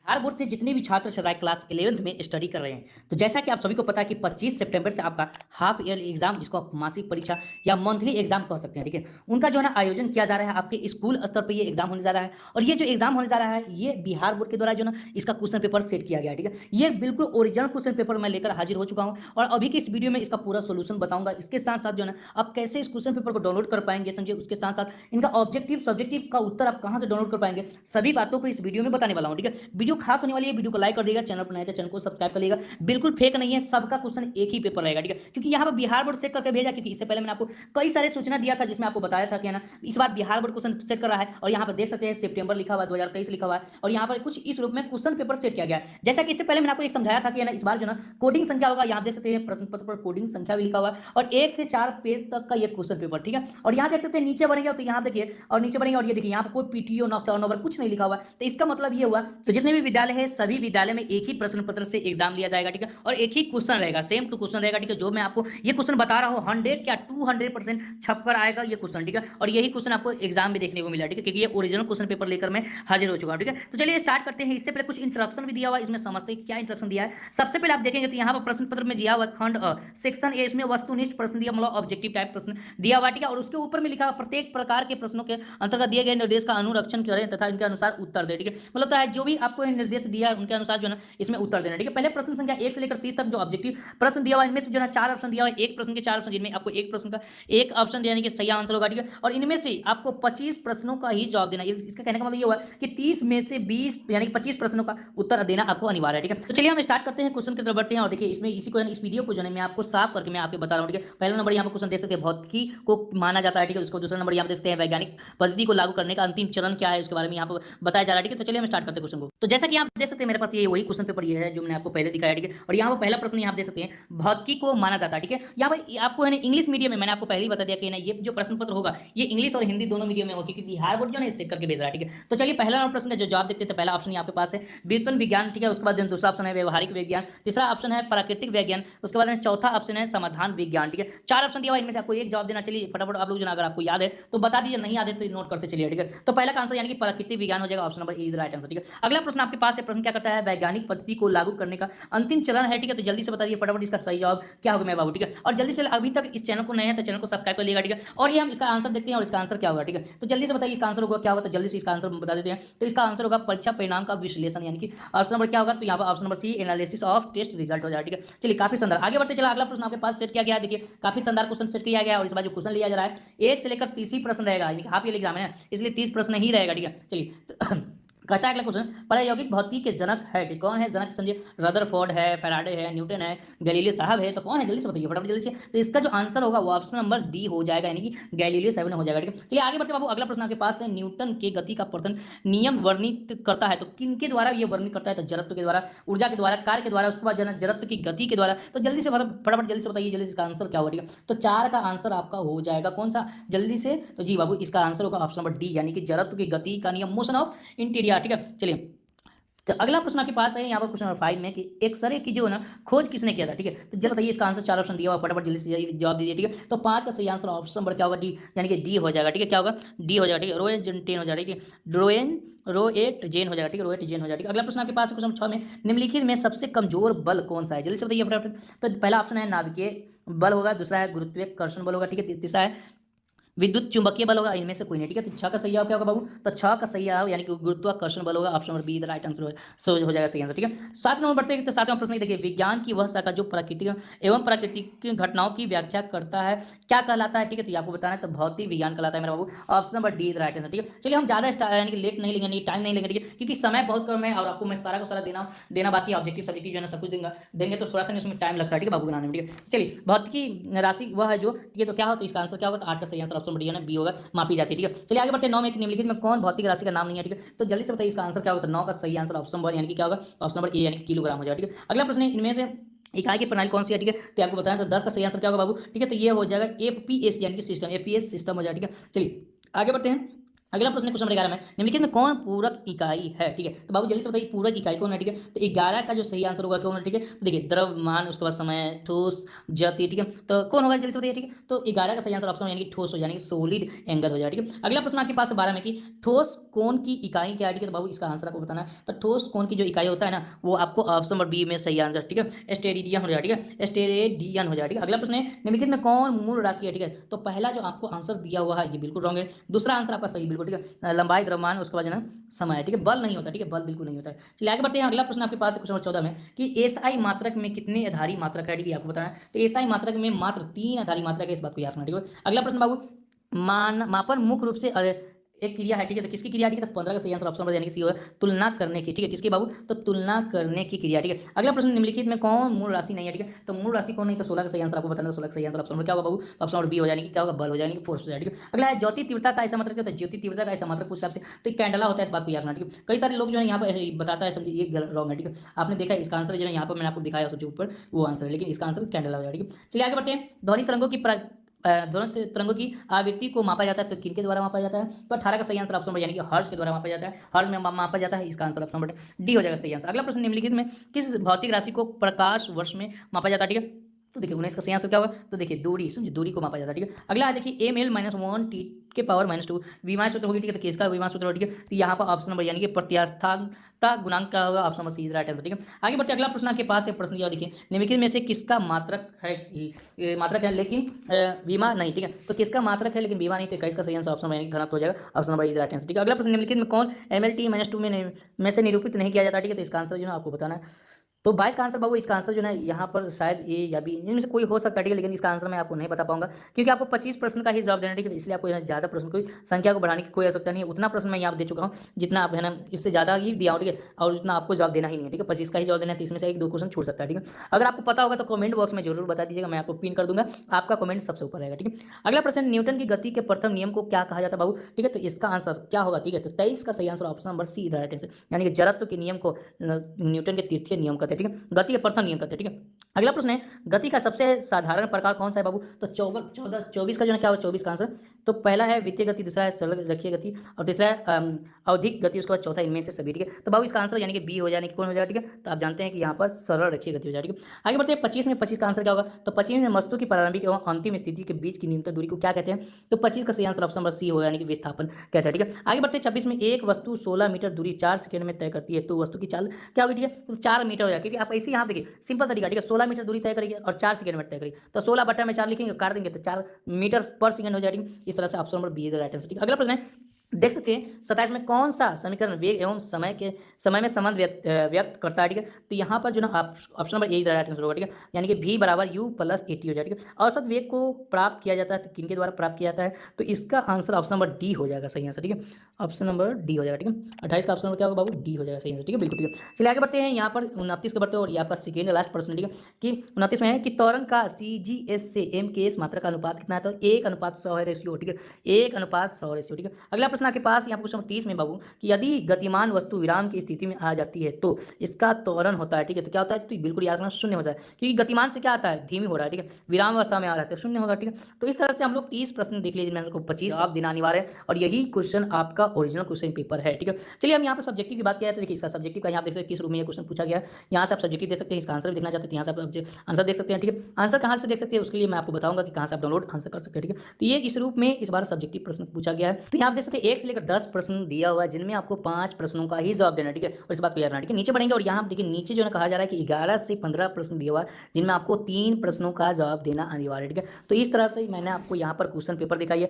Bihar board से जितने भी छात्र छात्राएं क्लास 11th में स्टडी कर रहे हैं, तो जैसा कि आप सभी को पता है कि 25 सितंबर से आपका हाफ ईयरली एग्जाम, जिसको आप मासिक परीक्षा या मंथली एग्जाम कह सकते हैं, ठीक है, उनका जो है ना आयोजन किया जा रहा है। आपके स्कूल स्तर पर ये एग्जाम होने जा रहा है और ये जो एग्जाम होने जा रहा है ये बिहार बोर्ड के द्वारा जो ना इसका क्वेश्चन पेपर सेट किया गया है, ठीक है। ये बिल्कुल ओरिजिनल क्वेश्चन पेपर मैं लेकर हाजिर हो चुका हूँ और अभी की इस वीडियो में इसका पूरा सोल्यूशन बताऊंगा। इसके साथ साथ जो है ना आप कैसे इस क्वेश्चन पेपर को डाउनलोड कर पाएंगे, समझिए। उसके साथ साथ इनका ऑब्जेक्टिव सब्जेक्टिव का उत्तर आप कहां से डाउनलोड कर पाएंगे, सभी बातों को इस वीडियो में बताने वाला हूं, ठीक है। वीडियो खास होने वाली है, वीडियो को लाइक कर देगा, चैनल पर नए तो चैनल को सब्सक्राइब कर लेगा। बिल्कुल फेक नहीं है, सबका क्वेश्चन एक ही पेपर रहेगा, ठीक है। क्योंकि यहाँ पर बिहार बोर्ड सेट करके भेजा, क्योंकि इससे पहले मैंने आपको कई सारे सूचना दिया था जिसमें आपको बताया था कि ना इस बार बिहार बोर्ड क्वेश्चन सेट कर रहा है। और यहाँ पर देख सकते हैं सितंबर लिखा हुआ है, 2023 लिखा हुआ है और यहाँ पर कुछ इस रूप में क्वेश्चन पेपर सेट किया गया है। जैसा कि इससे पहले मैंने आपको एक समझाया था कि ना इस बार जो ना कोडिंग संख्या होगा, यहाँ देख सकते हैं प्रश्न पत्र पर कोडिंग संख्या भी लिखा हुआ है और 1 से 4 पेज तक का ये क्वेश्चन पेपर, ठीक है। और यहाँ देख सकते हैं नीचे बढ़ेंगे तो यहाँ देखिए और नीचे बढ़ेंगे और ये देखिए यहाँ पर कोई पीटीओ ना टर्नओवर कुछ नहीं लिखा हुआ है। तो इसका मतलब ये हुआ तो जितने भी विद्यालय है सभी विद्यालय में एक ही प्रश्न पत्र से एग्जाम लिया जाएगा, ठीक है। और एक ही क्वेश्चन रहेगा, सेम टू क्वेश्चन रहेगा, ठीक है। जो मैं आपको ये क्वेश्चन बता रहा हूँ 100 क्या 200% छप कर आएगा ये क्वेश्चन, ठीक है। और यही क्वेश्चन आपको एग्जाम में देखने को मिला, ठीक है, क्योंकि ये ओरिजिनल क्वेश्चन पेपर लेकर मैं हाजिर हो चुका हूँ, ठीक है। तो चलिए स्टार्ट करते हैं। इससे पहले कुछ इंस्ट्रक्शन भी दिया हुआ है, इसमें समझते हैं क्या इंस्ट्रक्शन दिया है। सबसे पहले आप देखेंगे तो यहाँ पर प्रश्न पत्र में दिया हुआ खंड सेक्शन ए, इसमें वस्तुनिष्ठ प्रश्न दिया, मतलब ऑब्जेक्टिव टाइप प्रश्न दिया हुआ, ठीक है। और उसके ऊपर में लिखा प्रत्येक प्रकार के प्रश्नों के अंतर्गत दिए गए निर्देश का अनुरक्षण करें तथा इनके अनुसार उत्तर दें, ठीक है। मतलब तो है जो भी आपको निर्देश दिया है उनके अनुसार जो है ना इसमें उत्तर देना, ठीक है। पहले प्रश्न संख्या 1 से लेकर 30 तक जो ऑब्जेक्टिव प्रश्न दिया हुआ है, इनमें से जो है 4 ऑप्शन दिया हुआ है, एक प्रश्न के 4 ऑप्शन, जिनमें आपको एक प्रश्न का एक ऑप्शन यानी कि सही आंसर होगा, ठीक है। और इनमें से आपको 25 प्रश्नों का ही जवाब देना। इसका कहने का मतलब ये हुआ कि 30 में से 20 यानी कि 25 प्रश्नों का उत्तर देना आपको अनिवार्य है, ठीक है। तो चलिए हम स्टार्ट करते हैं, क्वेश्चन की तरफ बढ़ते हैं। और देखिए इसमें इसी को इस वीडियो को जो है मैं आपको साफ करके मैं आपको बता रहा हूँ, ठीक है। पहला नंबर यहाँ पर क्वेश्चन देख सकते हैं, भौतिकी को माना जाता है, ठीक है। उसको दूसरा नंबर यहाँ देखते हैं, वैज्ञानिक पद्धति को लागू करने का अंतिम चरण क्या है उसके बारे में यहाँ पर बताया जा रहा है, ठीक है। तो चलिए हम स्टार्ट करते हैं क्वेश्चन को। तो जैसा कि आप देख सकते हैं मेरे पास ये वही क्वेश्चन पेपर ये है जो मैंने आपको पहले दिखाया, ठीक है। और यहाँ पर पहला प्रश्न यहाँ देख सकते हैं, भौतिकी को माना जाता है, ठीक है। यहाँ पर आपको है ना इंग्लिश मीडियम में, मैंने आपको पहले ही बता दिया कि ना ये जो प्रश्न पत्र होगा ये इंग्लिश और हिंदी दोनों मीडियम में होगा, क्योंकि बिहार बोर्ड जो है चेक करके भेज रहा है, ठीक है। तो चलिए पहला प्रश्न का जो जवाब देखते हैं। पहला ऑप्शन यहाँ आपके पास है व्युत्पन्न विज्ञान, ठीक है। उसके बाद दूसरा ऑप्शन है व्यवहारिक विज्ञान, तीसरा ऑप्शन है प्राकृतिक विज्ञान, उसके बाद चौथा ऑप्शन है समाधान विज्ञान, ठीक है। 4 ऑप्शन दिया हुआ, इनमें से आपको एक जवाब देना। चलिए फटाफट आप लोग जो अगर आपको याद है तो बता दीजिए, नहीं याद है तो नोट करते चलिए, ठीक है। तो पहला का आंसर यानी कि प्राकृतिक विज्ञान हो जाएगा, option number A is the right answer, ठीक है। अगला प्रश्न आपके पास है, प्रश्न क्या कहता है, वैज्ञानिक पद्धति को लागू करने का अंतिम चरण है, ठीक है। तो जल्दी से बता दिए फटाफट इसका सही जवाब क्या होगा मेरे बाबू, ठीक है। और जल्दी से अभी तक इस चैनल को नए हैं तो चैनल को सब्सक्राइब कर लिएगा, ठीक है। और ये हम इसका आंसर देखते हैं और इसका आंसर क्या होगा, ठीक है। तो जल्दी से बताइए इसका आंसर होगा क्या होगा, तो जल्दी से इसका आंसर बता देते हैं। तो इसका आंसर होगा परीक्षा परिणाम का विश्लेषण, यानी कि ऑप्शन नंबर क्या होगा, तो यहाँ पर option number C analysis of test result हो जाएगा, ठीक है। चलिए काफी शानदार, आगे बढ़ते चला। अगला प्रश्न आपके पास सेट किया गया है, देखिए काफी शानदार क्वेश्चन सेट किया गया है। और इस बार जो क्वेश्चन लिया जा रहा है 1 से लेकर 30 ही प्रश्न रहेगा, यानी कि हाफ ईयरली एग्जाम है इसलिए 30 प्रश्न ही रहेगा, ठीक है। चलिए कहता है अगला क्वेश्चन, प्रायोगिक भौतिकी के जनक है, ठीक कौन है जनक, समझिए। रदरफोर्ड है, फैराडे है, न्यूटन है, गैलीलियो साहब है, तो कौन है जल्दी से बताइए फटाफट जल्दी से। तो इसका जो आंसर होगा वो ऑप्शन नंबर डी हो जाएगा, यानी कि गैलीलियो साहब हो जाएगा, ठीक है। चलिए आगे बढ़ते बाबू। अगला प्रश्न आपके पास है, न्यूटन के गति का प्रथम नियम वर्णित करता है, तो किनके द्वारा ये वर्णित करता है, तो जड़त्व के द्वारा, ऊर्जा के द्वारा, कार्य के द्वारा, उसके बाद जड़त्व की गति के द्वारा। तो जल्दी से फटाफट जल्दी से बताइए जल्दी से इसका आंसर क्या होगा, ठीक है। तो 4 का आंसर आपका हो जाएगा कौन सा, जल्दी से। तो जी बाबू इसका आंसर होगा ऑप्शन नंबर डी, यानी कि जड़त्व की गति का नियम, मोशन ऑफ इंटीरियर, ठीक है। चलिए तो अगला प्रश्न आपके पास है यहाँ पर क्वेश्चन नंबर 5 में कि एक्सरे की जो है ना खोज किसने किया था, ठीक है। तो जल्द बताइए इसका आंसर, 4 ऑप्शन दिया हुआ, फटाफट जल्दी से जवाब दीजिए, ठीक है। तो 5 का सही आंसर ऑप्शन नंबर क्या होगा, डी, यानी कि डी हो जाएगा, ठीक है। क्या होगा, डी हो जाएगा, ठीक है। रोएन जेन हो जाएगा, ठीक है। रोएट जेन हो जाएगा, ठीक है। रोएट जेन हो जाएगा, ठीक है। अगला प्रश्न आपके पास क्वेश्चन नंबर 6 में, निम्नलिखित में सबसे कमजोर बल कौन सा है, जल्दी से बताइए फटाफट। तो पहला ऑप्शन है नाभिकीय बल होगा, दूसरा है गुरुत्वाकर्षण बल होगा, ठीक है। तीसरा है विद्युत चुंबकीय बल होगा, इनमें से कोई नहीं, ठीक है। तो 6 का सही जवाब क्या होगा बाबू, तो 6 का सही जवाब यानी कि गुरुत्वाकर्षण बल होगा, option number be the right answer हो जाएगा सही आंसर, ठीक है। 7 नंबर बढ़ते हैं। तो 7वां प्रश्न देखिए, विज्ञान की वह शाखा जो प्राकृतिक एवं प्राकृतिक घटनाओं की व्याख्या करता है क्या कहलाता है, ठीक है। तो आपको बताना है, तो भौतिक विज्ञान कहलाता है मेरा बाबू, option number D the right answer, ठीक है। चलिए हम ज़्यादा यानी कि लेट नहीं लेंगे, टाइम नहीं लेंगे, ठीक है, क्योंकि समय बहुत कम है और आपको मैं सारा का सारा देना बाकी है, ऑब्जेक्टिव सब्जेक्टिव जो है ना सब कुछ देंगे तो थोड़ा सा इसमें टाइम लगता है, ठीक है बाबू बनाने में, ठीक है। चलिए भौतिकी राशि वह है जो, ठीक है। तो क्या हो, तो इसका आंसर क्या होगा, तो 8 का सही आंसर ऑप्शन नंबर डी है ना, बी होगा, मापी जाती है, ठीक है। चलिए आगे बढ़ते हैं। 9 में, निम्नलिखित में कौन भौतिक राशि का नाम नहीं है, ठीक है। तो जल्दी से बताइए इसका आंसर क्या होगा, तो 9 का सही आंसर ऑप्शन नंबर यानी कि क्या होगा, ऑप्शन नंबर ए यानी कि किलोग्राम हो जाएगा, ठीक है। अगला प्रश्न है, इनमें से इकाई की प्रणाली कौन सी है, ठीक है। तो आपको बताना, तो 10 का सही आंसर क्या होगा बाबू, ठीक है। तो ये हो जाएगा एपीएस यानी कि सिस्टम, एपीएस सिस्टम हो जाएगा, ठीक है। चलिए आगे बढ़ते हैं। अगला प्रश्न क्वेश्चन नंबर 11 में निम्नलिखित में कौन पूरक इकाई है, ठीक है। तो बाबू जल्दी से बताइए पूरक इकाई कौन है, ठीक है। तो 11 का जो सही आंसर होगा कौन है, ठीक है। तो देखिए द्रव्यमान, उसके बाद समय, ठोस, गति, ठीक है। तो कौन होगा जल्दी से बताइए, ठीक है। तो 11 का सही आंसर ऑप्शन यानी कि ठोस हो, यानी कि सॉलिड एंगल हो जाएगा, ठीक है। अगला प्रश्न आपके पास 12 में कि ठोस कोण की इकाई क्या है, ठीक है। तो बाबू इसका आंसर आपको बताना है। तो ठोस कोण की जो इकाई होता है ना, वो आपको ऑप्शन नंबर बी में सही आंसर, ठीक है, स्टेरेडियन हो जाएगा, ठीक है, स्टेरेडियन हो जाएगा। अगला प्रश्न है निम्नलिखित में कौन मूल राशि है, ठीक है। तो पहला जो आपको आंसर दिया हुआ है ये बिल्कुल रॉन्ग है। दूसरा आंसर आपका सही बिल्कुल, ठीक है, लंबाई, द्रव्यमान, उसके बाद जो है ना समय, ठीक है। बल नहीं होता, ठीक है, बल बिल्कुल नहीं होता है। चलिए आगे बढ़ते हैं। अगला प्रश्न आपके पास है क्वेश्चन नंबर 14 में कि एसआई मात्रक में कितने आधारी मात्रक है, ठीक है, आपको बताना है। तो एसआई मात्रक में मात्र 3 आधारी मात्रक है, इस बात को याद रखना, ठीक है। अगला प्रश्न बाबू मापन मुख्य रूप से एक क्रिया है, ठीक है। तो किसकी क्रिया, ठीक है। तो 15 का सही आंसर ऑप्शन नंबर यानी कि सी होगा, तुलना करने की, ठीक है। किसकी बाबू, तो तुलना करने की क्रिया, ठीक है। अगला प्रश्न निम्नलिखित में कौन मूल राशि नहीं है, ठीक है। तो मूल राशि कौन नहीं, तो 16 का सही आंसर आपको बताना है। 16 का सही आंसर ऑप्शन नंबर क्या होगा बाबू, ऑप्शन नंबर बी हो जाएगी, क्या होगा, बल हो जाएगी, फोर्स हो जाएगी, ठीक है। अगला है ज्योति तीव्रता का ऐसा मात्रक, तो ज्योति तीव्रता का ऐसा मात्रक पूछा आपसे, तो एक कैंडला होता है, इस बात को याद रखना, ठीक है। कई सारे लोग जो है यहाँ पर बताता है समझिए ये रॉन्ग है, ठीक है। आपने देखा इसका आंसर जो है यहाँ पर मैंने आपको दिखाया सबसे ऊपर वो आंसर है, लेकिन इसका आंसर कैंडला हो जाएगा, ठीक है। चलिए आगे बढ़ते हैं। ध्वनि तरंगों की ध्वनि तरंगों की आवृत्ति को मापा जाता है, तो किनके द्वारा मापा जाता है। तो 18 का सही आंसर ऑप्शन नंबर यानी कि हर्ट्ज के द्वारा मापा जाता है, हर्ट्ज में मापा जाता है, इसका आंसर ऑप्शन नंबर डी हो जाएगा सही आंसर। अगला प्रश्न निम्नलिखित में किस भौतिक राशि को प्रकाश वर्ष में मापा जाता है, ठीक है। तो देखिए 19 का सही आंसर क्या होगा, तो देखिए दूरी, समझिए दूरी को मापा जाता है, ठीक है। अगला है देखिए एम एल माइनस 1 टी के पावर -2 विमान सूत्र होगी, ठीक है। तो किसका विमान सूत्र होगा, ठीक है। तो यहाँ पर ऑप्शन नंबर यानी कि प्रत्यास्थता गुणांक का होगा, option number C right answer, ठीक है। आगे बढ़ते अगला प्रश्न आपके पास है। प्रश्न यह देखिए निम्नलिखित में से किसका मात्रक है, मात्रक है लेकिन विमा नहीं, ठीक है। तो किसका मात्रक है लेकिन विमा नहीं, तो 21 का सही आंसर ऑप्शन नंबर घनत्व हो जाएगा, ऑप्शन नंबर ई राइट आंसर, ठीक है। अगला प्रश्न निम्नलिखित में कौन mlt-2 में से निरूपित नहीं किया जाता, ठीक है। तो इसका आंसर जो है आपको बताना है। तो 22 का आंसर बाबू, इसका आंसर जो है यहाँ पर शायद ए या बी इनमें से कोई हो सकता है, ठीक है। लेकिन इसका आंसर मैं आपको नहीं बता पाऊंगा क्योंकि आपको 25 प्रश्न का ही जवाब देना है, ठीक है। इसलिए आपको ज़्यादा प्रश्न कोई संख्या को बढ़ाने की कोई आवश्यकता नहीं है। उतना प्रश्न मैं यहाँ दे चुका हूँ जितना आप है ना, इससे ज़्यादा ही दिया हूँ, ठीक है। और उतना आपको जवाब देना ही नहीं है, ठीक है। 25 का ही जवाब देना है, तो इसमें से 1-2 क्वेश्चन छूट सकता है, ठीक है। अगर आपको पता होगा तो कमेंट बॉक्स में जरूर बता दीजिएगा, मैं आपको पिन कर दूंगा, आपका कमेंट सबसे ऊपर रहेगा, ठीक है। अगला प्रश्न न्यूटन की गति के प्रथम नियम को क्या कहा जाता है बाबू, ठीक है। तो इसका आंसर क्या होगा, ठीक है। तो 23 का सही answer option number C right answer, यानी कि जड़त्व के नियम को न्यूटन के तृतीय नियम कहते हैं, ठीक है। गति के प्रथम नियम कहते हैं, ठीक है। अगला प्रश्न है गति का सबसे साधारण प्रकार कौन सा है बाबू, तो 24 का जो है क्या होगा 24 का आंसर। तो पहला है वित्तीय गति, दूसरा है सरल रेखीय गति, और तीसरा है आवधिक गति, उसके बाद चौथा इनमें से सभी, ठीक है। तो बाबू इसका आंसर यानी कि बी हो जाने की कौन हो जाएगा, ठीक है। तो आप जानते हैं कि यहाँ पर सरल रेखीय गति हो जाएगी। आगे बढ़ते हैं 25 में, 25 का आंसर क्या होगा, तो 25 में वस्तु की प्रारंभिक एवं अंतिम स्थिति के बीच की न्यूनतम दूरी को क्या कहते हैं। तो 25 का सही आंसर ऑप्शन नंबर सी होगा, यानी कि विस्थापन कहते हैं, ठीक है। आगे बढ़ते हैं 26 में एक वस्तु 16 मीटर दूरी 4 सेकंड में तय करती है, तो वस्तु की चाल क्या होगी, ठीक है। तो 4 मीटर हो जाएगा, क्योंकि आप ऐसे यहाँ देखिए सिंपल तरीका, ठीक है। 16 मीटर दूरी तय करिए और 4 सेकंड में तय करिए, तो 16 बटा में 4 लिखेंगे, काट देंगे तो 4 मीटर पर सेकंड हो जाएगी। इस तरह से option number B right answer, ठीक है। अगला प्रश्न है देख सकते हैं 27 में कौन सा समीकरण वेग एवं समय में संबंध व्यक्त करता है, ठीक है। तो यहाँ पर जो ना option number A right answer होगा, ठीक है। यानी कि v बराबर u प्लस 80 हो जाएगा, ठीक है। औसत वेग को प्राप्त किया जाता है, तो किनके द्वारा प्राप्त किया जाता है, तो इसका आंसर ऑप्शन नंबर डी हो जाएगा सही आंसर, ठीक है। ऑप्शन नंबर डी हो जाएगा, ठीक है। 28 का ऑप्शन नंबर क्या होगा बाबू, डी हो जाएगा सही आंसर, ठीक है, बिल्कुल, ठीक है। चलिए आगे बढ़ते हैं। यहाँ पर 29 का बढ़ते और ये आपका सेकेंड लास्ट प्रश्न, ठीक है, कि 29 में है कि त्वरण का CGS से MKS मात्रा का अनुपात कितना है, तो 1:100 है रेशियो, ठीक है, 1:100 रेशियो, ठीक है। अगला प्रश्न आपके पास यहाँ क्वेश्चन 30 में बाबू कि यदि गतिमान वस्तु विराम की स्थिति में आ जाती है तो इसका त्वरण होता है, ठीक है। तो क्या होता है, तो बिल्कुल याद रखना शून्य होता है, क्योंकि गतिमान से क्या आता है, धीमी हो रहा है, ठीक है। विराम अवस्था में आ रहा है तो शून्य होगा, ठीक है। तो इस तरह से हम लोग 30 प्रश्न देख लीजिए, मैंने आपको 25 जवाब देना अनिवार्य है और यही क्वेश्चन आपका ओरिजिनल क्वेश्चन पेपर है, ठीक है। चलिए हम यहाँ पर सब्जेक्टिव की बात किया है, तो देखिए इसका सब्जेक्टिव का यहाँ देख सकते हैं किस रूप में ये क्वेश्चन पूछा गया है। यहाँ से आप सब्जेक्टिव देख सकते हैं, इसका आंसर भी देखना चाहते हैं, यहाँ से आप आंसर देख सकते हैं, ठीक है। आंसर कहाँ से देख सकते हैं उसके लिए मैं आपको बताऊंगा कि कहाँ से आप डाउनलोड आंसर कर सकते हैं, ठीक है। तो ये इस रूप में इस बार सब्जेक्टिव प्रश्न पूछा गया है। तो यहाँ आप देख सकते हैं 1 से लेकर 10 प्रश्न दिया हुआ है, जिनमें आपको 5 प्रश्नों का ही जवाब देना, ठीक है। और इस बात को याद रखना, ठीक है। नीचे बढ़ेंगे और यहाँ देखिए नीचे जो है कहा जा रहा है कि 11 से 15 प्रश्न दिया हुआ है, जिनमें आपको 3 प्रश्नों का जवाब देना अनिवार्य है, ठीक है। तो इस तरह से मैंने आपको यहाँ पर क्वेश्चन पेपर दिखाई है।